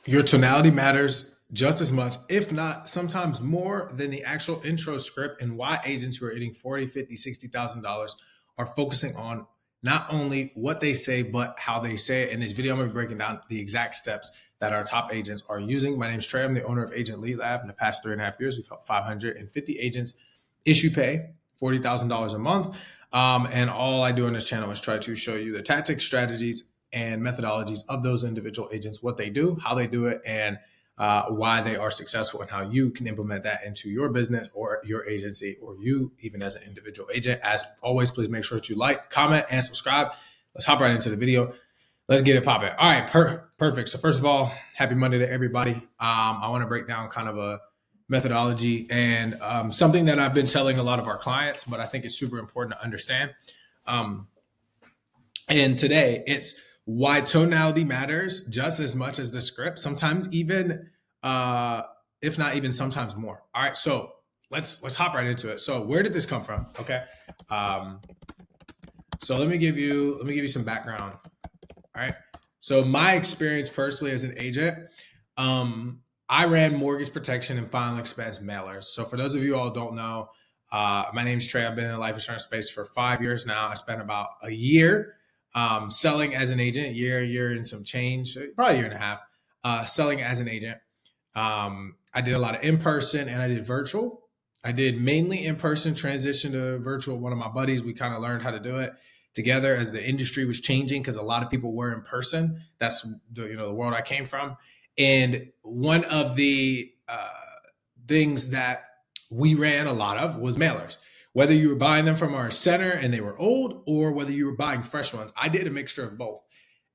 Your tonality matters just as much, if not sometimes more than the actual intro script, and why agents who are hitting 40, 50, $60,000 are focusing on not only what they say, but how they say it. In this video, I'm going to be breaking down the exact steps that our top agents are using. My name is Trey. I'm the owner of Agent Lead Lab. In the past 3.5 years, we've helped 550 agents issue pay $40,000 a month. And all I do on this channel is try to show you the tactics, strategies, and methodologies of those individual agents, what they do, how they do it, and why they are successful, and how you can implement that into your business or your agency, or you even as an individual agent. As always, please make sure to like, comment, and subscribe. Let's hop right into the video. Let's get it popping. All right, perfect. So first of all, happy Monday to everybody. I want to break down kind of a methodology and something that I've been telling a lot of our clients, but I think it's super important to understand. And today it's why tonality matters just as much as the script, sometimes even, if not even sometimes more. All right, so let's hop right into it. So where did this come from? Okay, so let me give you some background. All right, so my experience personally as an agent, I ran mortgage protection and final expense mailers. So for those of you all who don't know, my name's Trey. I've been in the life insurance space for 5 years now. I spent about a year selling as an agent, year and some change, probably a year and a half, selling as an agent. I did a lot of in-person and I did virtual. I did mainly in-person, transition to virtual. One of my buddies, we kind of learned how to do it together as the industry was changing, because a lot of people were in person. That's the world I came from. And one of the things that we ran a lot of was mailers. Whether you were buying them from our center and they were old, or whether you were buying fresh ones, I did a mixture of both.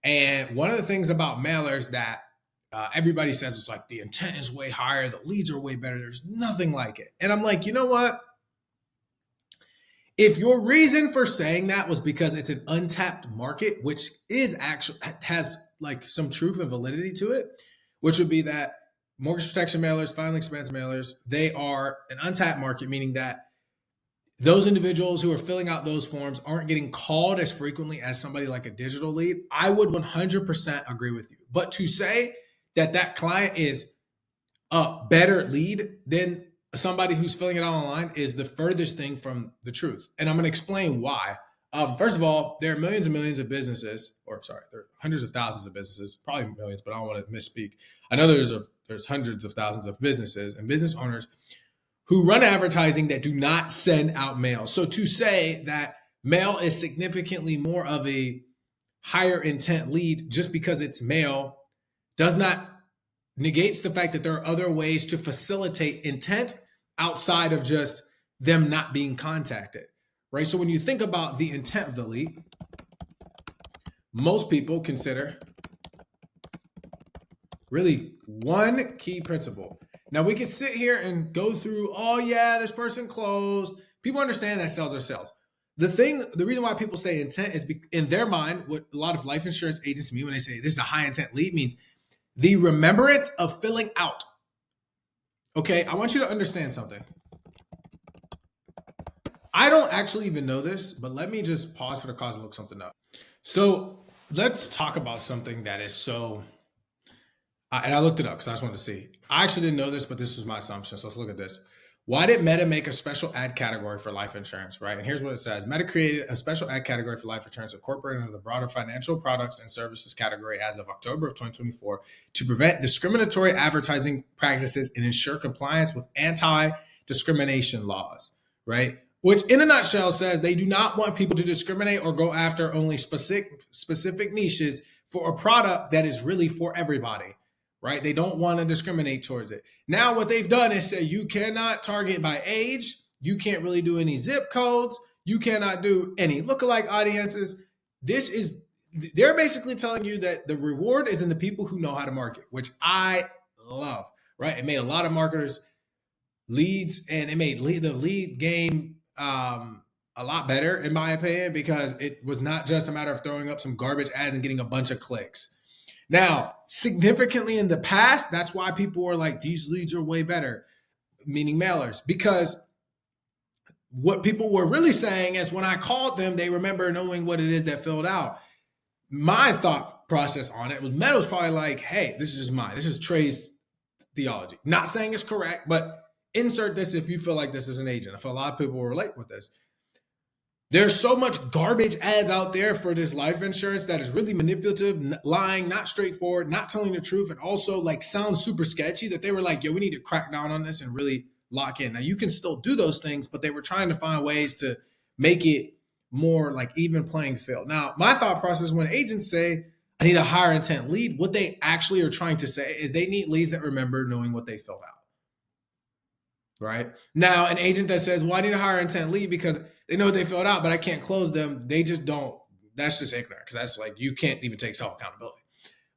And one of the things about mailers that everybody says is like the intent is way higher, the leads are way better. There's nothing like it. And I'm like, you know what? If your reason for saying that was because it's an untapped market, which is actually has like some truth and validity to it, which would be that mortgage protection mailers, final expense mailers, they are an untapped market, meaning that those individuals who are filling out those forms aren't getting called as frequently as somebody like a digital lead. I would 100% agree with you. But to say that that client is a better lead than somebody who's filling it out online is the furthest thing from the truth. And I'm going to explain why. First of all, there are millions and millions of businesses, there are hundreds of thousands of businesses, probably millions, but I don't want to misspeak. I know there's hundreds of thousands of businesses and business owners who run advertising that do not send out mail. So to say that mail is significantly more of a higher intent lead just because it's mail does not negates the fact that there are other ways to facilitate intent outside of just them not being contacted, right? So when you think about the intent of the lead, most people consider really one key principle. Now we can sit here and go through, oh yeah, this person closed. People understand that sales are sales. The reason why people say intent is in their mind, what a lot of life insurance agents mean when they say this is a high intent lead means the remembrance of filling out. Okay, I want you to understand something. I don't actually even know this, but let me just pause for the cause and look something up. So let's talk about something that is so, and I looked it up because I just wanted to see. I actually didn't know this, but this was my assumption. So let's look at this. Why did Meta make a special ad category for life insurance, right? And here's what it says. Meta created a special ad category for life insurance incorporated into the broader financial products and services category as of October of 2024 to prevent discriminatory advertising practices and ensure compliance with anti-discrimination laws, right? Which in a nutshell says they do not want people to discriminate or go after only specific niches for a product that is really for everybody. Right? They don't want to discriminate towards it. Now, what they've done is say you cannot target by age. You can't really do any zip codes. You cannot do any lookalike audiences. They're basically telling you that the reward is in the people who know how to market, which I love, right? It made a lot of marketers leads, and it made the lead game a lot better, in my opinion, because it was not just a matter of throwing up some garbage ads and getting a bunch of clicks. Now, significantly in the past, that's why people were like, these leads are way better, meaning mailers, because what people were really saying is when I called them, they remember knowing what it is that filled out. My thought process on it. Meta's probably like, hey, this is just mine. This is Trey's theology. Not saying it's correct, but insert this if you feel like this is an agent. I feel a lot of people will relate with this. There's so much garbage ads out there for this life insurance that is really manipulative, lying, not straightforward, not telling the truth, and also like sounds super sketchy that they were like, yo, we need to crack down on this and really lock in. Now you can still do those things, but they were trying to find ways to make it more like even playing field. Now, my thought process when agents say, I need a higher intent lead, what they actually are trying to say is they need leads that remember knowing what they filled out. Right? Now, an agent that says, well, I need a higher intent lead because they know what they filled out, but I can't close them. They just don't. That's just ignorant because that's like, you can't even take self accountability.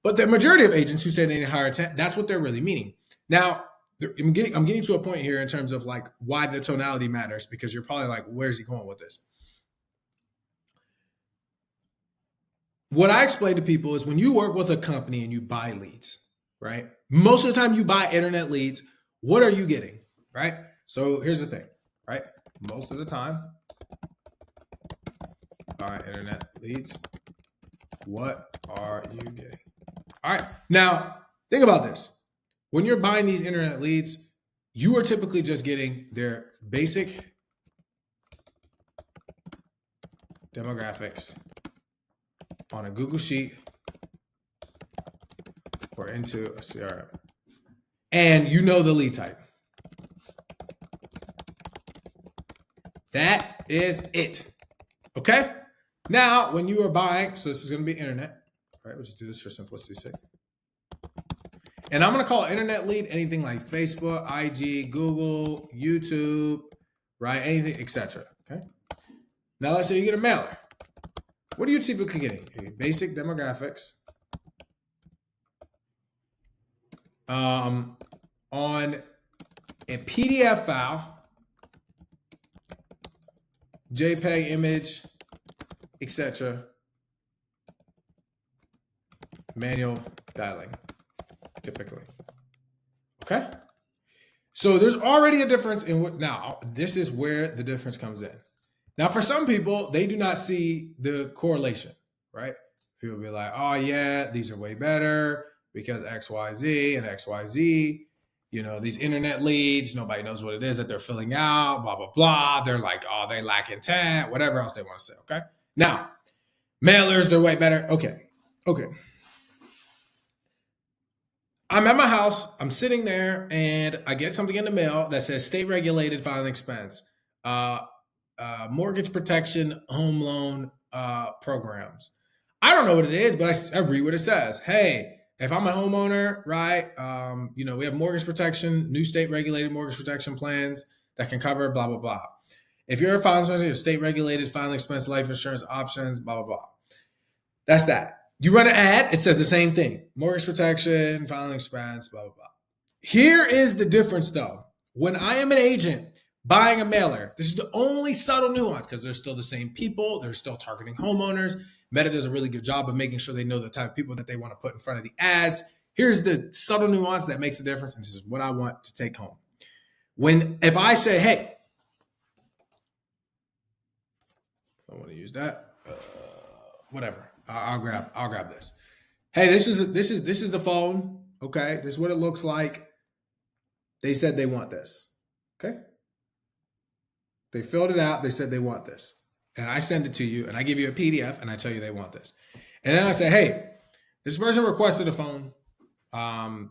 But the majority of agents who say they need higher intent, that's what they're really meaning. Now, I'm getting to a point here in terms of like why the tonality matters, because you're probably like, where's he going with this? What I explain to people is when you work with a company and you buy leads, right? Most of the time you buy internet leads, what are you getting, right? So here's the thing, right? Most of the time, buy internet leads, what are you getting? All right, now think about this. When you're buying these internet leads, you are typically just getting their basic demographics on a Google Sheet or into a CRM. And you know the lead type. That is it. Okay? Now, when you are buying, so this is going to be internet. All right, we'll just do this for simplicity's sake. And I'm going to call internet lead anything like Facebook, IG, Google, YouTube, right? Anything, etc. Okay? Now, let's say you get a mailer. What are you typically getting? Basic demographics on a PDF file, JPEG image, etc. Manual dialing, typically. Okay? So there's already a difference in what, now this is where the difference comes in. Now, for some people, they do not see the correlation, right? People be like, oh yeah, these are way better because XYZ and XYZ, you know, these internet leads, nobody knows what it is that they're filling out, blah, blah, blah. They're like, oh, they lack intent, whatever else they want to say, okay? Now, mailers, they're way better. Okay. I'm at my house, I'm sitting there, and I get something in the mail that says state regulated filing expense, mortgage protection, home loan programs. I don't know what it is, but I read what it says. Hey, if I'm a homeowner, right, you know, we have mortgage protection, new state regulated mortgage protection plans that can cover blah, blah, blah. If you're a filing expense, you have state regulated filing expense, life insurance options, blah, blah, blah. That's that. You run an ad, it says the same thing. Mortgage protection, filing expense, blah, blah, blah. Here is the difference though. When I am an agent buying a mailer, this is the only subtle nuance because they're still the same people. They're still targeting homeowners. Meta does a really good job of making sure they know the type of people that they want to put in front of the ads. Here's the subtle nuance that makes the difference, and this is what I want to take home. If I say, hey, I want to use that, whatever. I'll grab this. Hey, this is the phone. Okay, this is what it looks like. They said they want this. Okay, they filled it out. They said they want this, and I send it to you, and I give you a PDF, and I tell you they want this, and then I say, hey, this person requested a phone.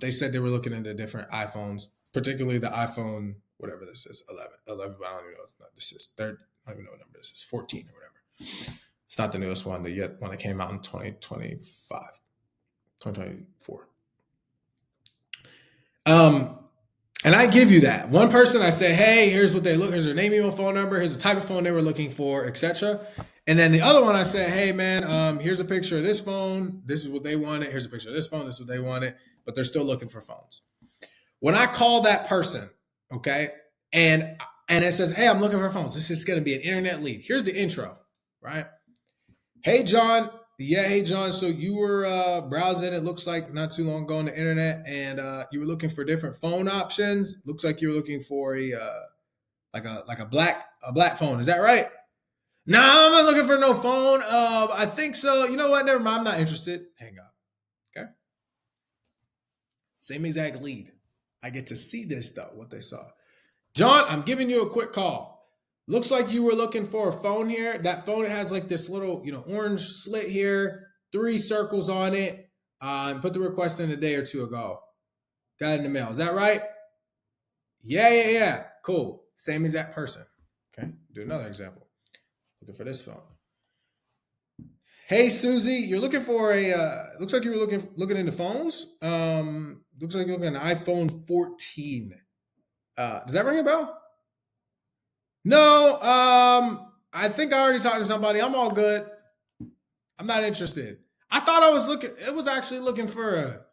They said they were looking into different iPhones, particularly the iPhone, whatever this is, 11. I don't even know. This is third. I don't even know what number this is, 14 or whatever. It's not the newest one, the one that came out in 2024. And I give you that. One person, I say, hey, here's what they look, here's their name, email, phone number, here's the type of phone they were looking for, etc. And then the other one, I say, hey, man, here's a picture of this phone. This is what they wanted. Here's a picture of this phone. This is what they wanted. But they're still looking for phones. When I call that person, okay, and it says, hey, I'm looking for phones. This is going to be an internet lead. Here's the intro, right? Hey, John. Yeah, hey, John. So you were browsing, it looks like not too long ago on the internet, and you were looking for different phone options. Looks like you were looking for a black phone. Is that right? No, I'm not looking for no phone. I think so. You know what? Never mind. I'm not interested. Hang up. Same exact lead. I get to see this though, what they saw. John, I'm giving you a quick call. Looks like you were looking for a phone here. That phone has like this little, orange slit here, 3 circles on it. And put the request in a day or two ago. Got it in the mail. Is that right? Yeah. Cool. Same exact person. Okay. Do another example. Looking for this phone. Hey Susie, you're looking for a. Looks like you were looking into phones. Looks like you're looking at an iPhone 14. Does that ring a bell? No. I think I already talked to somebody. I'm all good. I'm not interested. I thought I was looking. It was actually looking for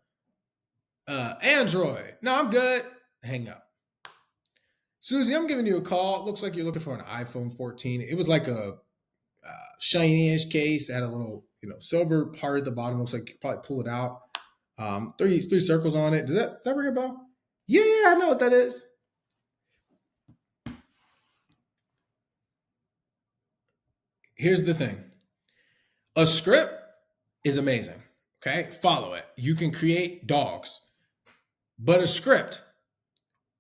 a Android. No, I'm good. Hang up. Susie, I'm giving you a call. It looks like you're looking for an iPhone 14. It was like a shiny-ish case. It had a little, silver part at the bottom. Looks like you could probably pull it out. Three circles on it. Does that ring a bell? Yeah, I know what that is. Here's the thing. A script is amazing. Okay, follow it. You can create dogs, but a script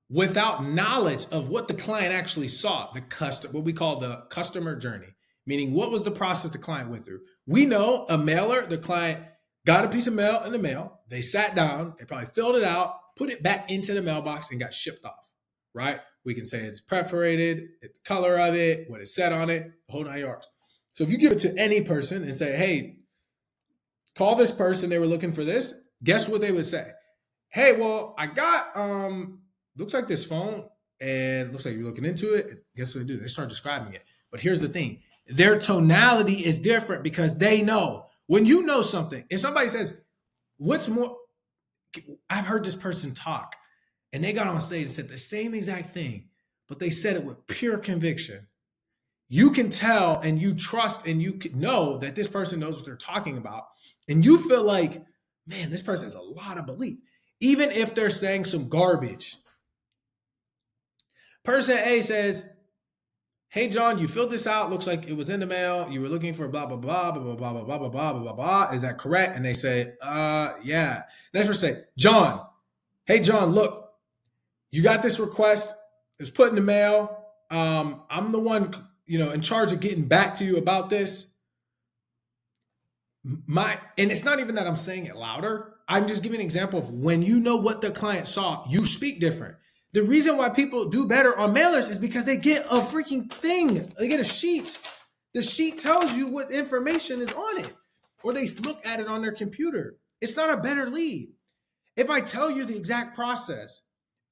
without knowledge of what the client actually saw, what we call the customer journey, meaning what was the process the client went through. We know a mailer, the client got a piece of mail in the mail, they sat down, they probably filled it out, put it back into the mailbox and got shipped off, right? We can say it's perforated, the color of it, what it said on it, the whole 9 yards. So if you give it to any person and say, hey, call this person, they were looking for this, guess what they would say? Hey, well, I got looks like this phone and looks like you're looking into it. Guess what they do? They start describing it. But here's the thing. Their tonality is different because they know. When you know something, if somebody says, what's more, I've heard this person talk and they got on stage and said the same exact thing, but they said it with pure conviction. You can tell and you trust and you know that this person knows what they're talking about. And you feel like, man, this person has a lot of belief. Even if they're saying some garbage. Person A says, hey, John, you filled this out. Looks like it was in the mail. You were looking for blah, blah, blah, blah, blah, blah, blah, blah, blah, blah, blah. Is that correct? And they say, yeah. Next person say, John, hey, John, look, you got this request. It was put in the mail. I'm the one, in charge of getting back to you about this. And it's not even that I'm saying it louder. I'm just giving an example of when you know what the client saw, you speak different. The reason why people do better on mailers is because they get a freaking thing. They get a sheet. The sheet tells you what information is on it, or they look at it on their computer. It's not a better lead. If I tell you the exact process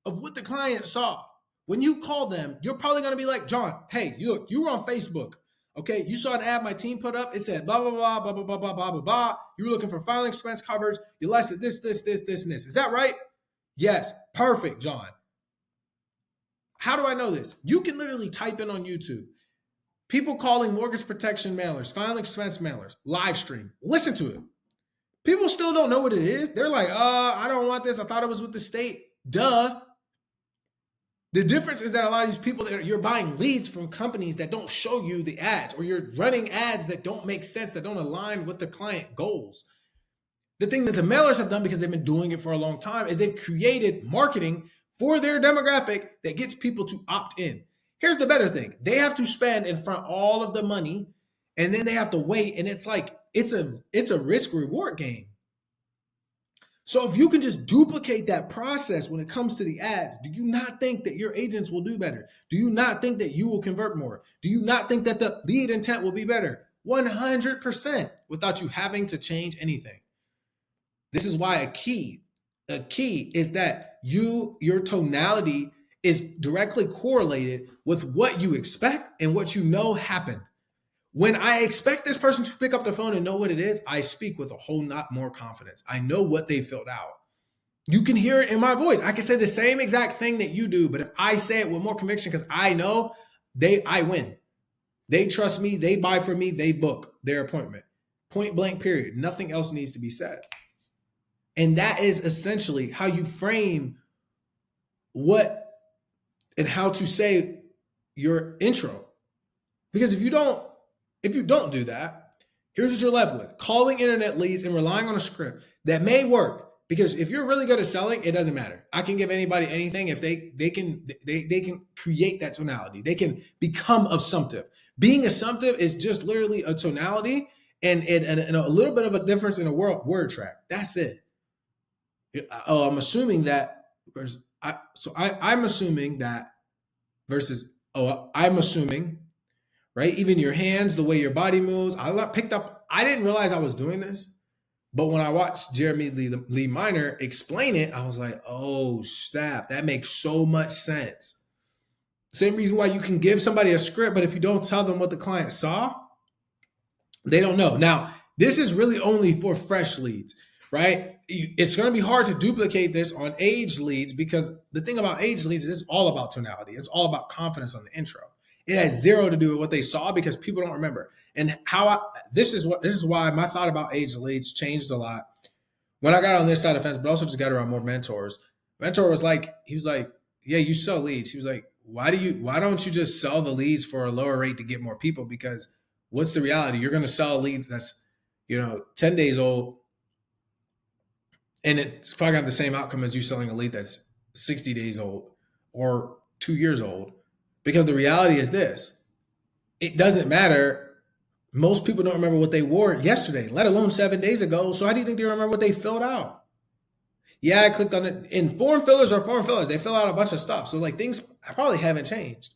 of what the client saw, when you call them, you're probably going to be like, John, hey, you were on Facebook. Okay, you saw an ad my team put up. It said blah, blah, blah, blah, blah, blah, blah, blah, blah, blah. You were looking for filing expense coverage. You listed this, and this. Is that right? Yes. Perfect, John. How do I know this? You can literally type in on YouTube. People calling mortgage protection mailers, filing expense mailers, live stream. Listen to it. People still don't know what it is. They're like, I don't want this. I thought it was with the state. Duh. The difference is that a lot of these people, you're buying leads from companies that don't show you the ads, or you're running ads that don't make sense, that don't align with the client goals. The thing that the mailers have done, because they've been doing it for a long time, is they've created marketing for their demographic that gets people to opt in. Here's the better thing. They have to spend in front all of the money, and then they have to wait. And it's like, it's a risk reward game. So if you can just duplicate that process when it comes to the ads, do you not think that your agents will do better? Do you not think that you will convert more? Do you not think that the lead intent will be better? 100% without you having to change anything. This is why a key is that your tonality is directly correlated with what you expect and what you know happened. When I expect this person to pick up the phone and know what it is, I speak with a whole lot more confidence. I know what they filled out. You can hear it in my voice. I can say the same exact thing that you do, but if I say it with more conviction, because I know I win. They trust me, they buy from me, they book their appointment. Point blank, period. Nothing else needs to be said. And that is essentially how you frame what and how to say your intro. Because if you don't do that, here's what you're left with. Calling internet leads and relying on a script that may work. Because if you're really good at selling, it doesn't matter. I can give anybody anything if they can create that tonality. They can become assumptive. Being assumptive is just literally a tonality and a little bit of a difference in a word track. That's it. Oh, I'm assuming that versus I'm assuming that versus I'm assuming, right? Even your hands, the way your body moves. Picked up. I didn't realize I was doing this, but when I watched Jeremy Lee Minor explain it, I was like, oh snap, that makes so much sense. Same reason why you can give somebody a script, but if you don't tell them what the client saw, they don't know. Now, this is really only for fresh leads, right? It's going to be hard to duplicate this on aged leads because the thing about aged leads is it's all about tonality. It's all about confidence on the intro. It has zero to do with what they saw because people don't remember. And this is why my thought about aged leads changed a lot when I got on this side of the fence, but also just got around more mentors. Mentor was like, he was like, yeah, you sell leads. He was like, why don't you just sell the leads for a lower rate to get more people? Because what's the reality? You're going to sell a lead that's, 10 days old, and it's probably got the same outcome as you selling a lead that's 60 days old or 2 years old. Because the reality is this, it doesn't matter. Most people don't remember what they wore yesterday, let alone 7 days ago. So how do you think they remember what they filled out? Yeah, I clicked on it. And form fillers are form fillers. They fill out a bunch of stuff. So like things probably haven't changed.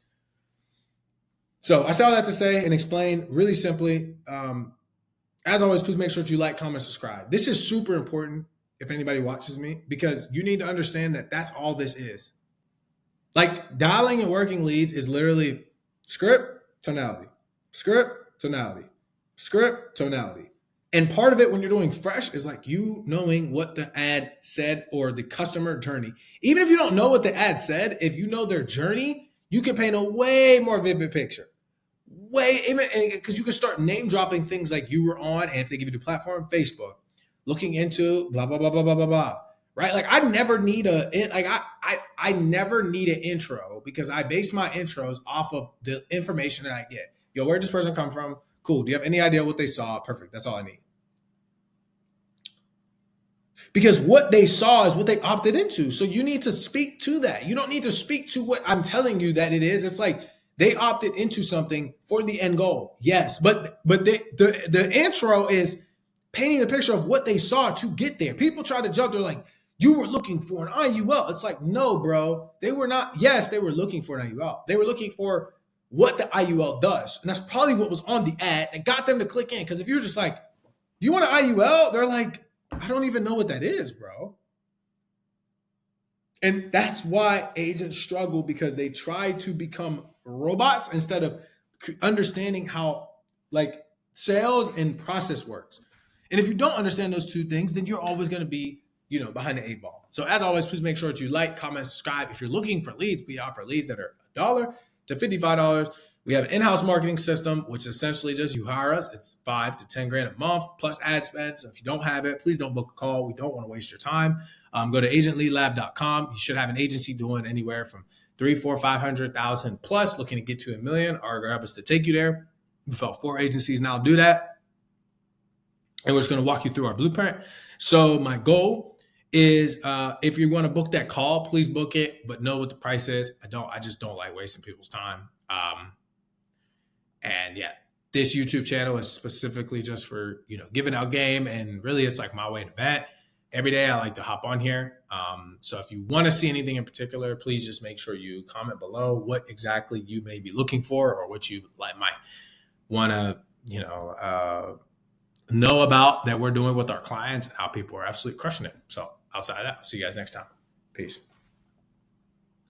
So I say all that to say and explain really simply. As always, please make sure that you like, comment, subscribe. This is super important if anybody watches me because you need to understand that that's all this is. Like dialing and working leads is literally script, tonality, script, tonality, script, tonality. And part of it when you're doing fresh is like you knowing what the ad said or the customer journey. Even if you don't know what the ad said, if you know their journey, you can paint a way more vivid picture. Because you can start name dropping things like you were on, and if they give you the platform, Facebook, looking into blah blah blah blah blah blah blah. Right? Like I never need I never need an intro because I base my intros off of the information that I get. Yo, where did this person come from? Cool. Do you have any idea what they saw? Perfect. That's all I need. Because what they saw is what they opted into. So you need to speak to that. You don't need to speak to what I'm telling you that it is. It's like they opted into something for the end goal. Yes, but the intro is painting the picture of what they saw to get there. People try to jump. They're like, you were looking for an IUL. It's like, no, bro. They were not. Yes, they were looking for an IUL. They were looking for what the IUL does. And that's probably what was on the ad that got them to click in. Because if you're just like, do you want an IUL? They're like, I don't even know what that is, bro. And that's why agents struggle because they try to become robots instead of understanding how like sales and process works. And if you don't understand those two things, then you're always going to be, behind the 8 ball. So as always, please make sure that you like, comment, subscribe. If you're looking for leads, we offer leads that are $1 to $55. We have an in-house marketing system, which essentially just you hire us. It's $5 to $10,000 a month plus ad spend. So if you don't have it, please don't book a call. We don't want to waste your time. Go to agentleadlab.com. You should have an agency doing anywhere from 3, 4, 500,000 plus, looking to get to $1 million. Our grab us to take you there. We've helped 4 agencies now do that, and we're just going to walk you through our blueprint. So my goal is if you want to book that call, please book it, but know what the price is. I just don't like wasting people's time. And yeah, this YouTube channel is specifically just for, giving out game. And really it's like my way to vent. Every day I like to hop on here. So if you want to see anything in particular, please just make sure you comment below what exactly you may be looking for or what you might want to, know about that we're doing with our clients and how people are absolutely crushing it. So outside of that, I'll see you guys next time. Peace.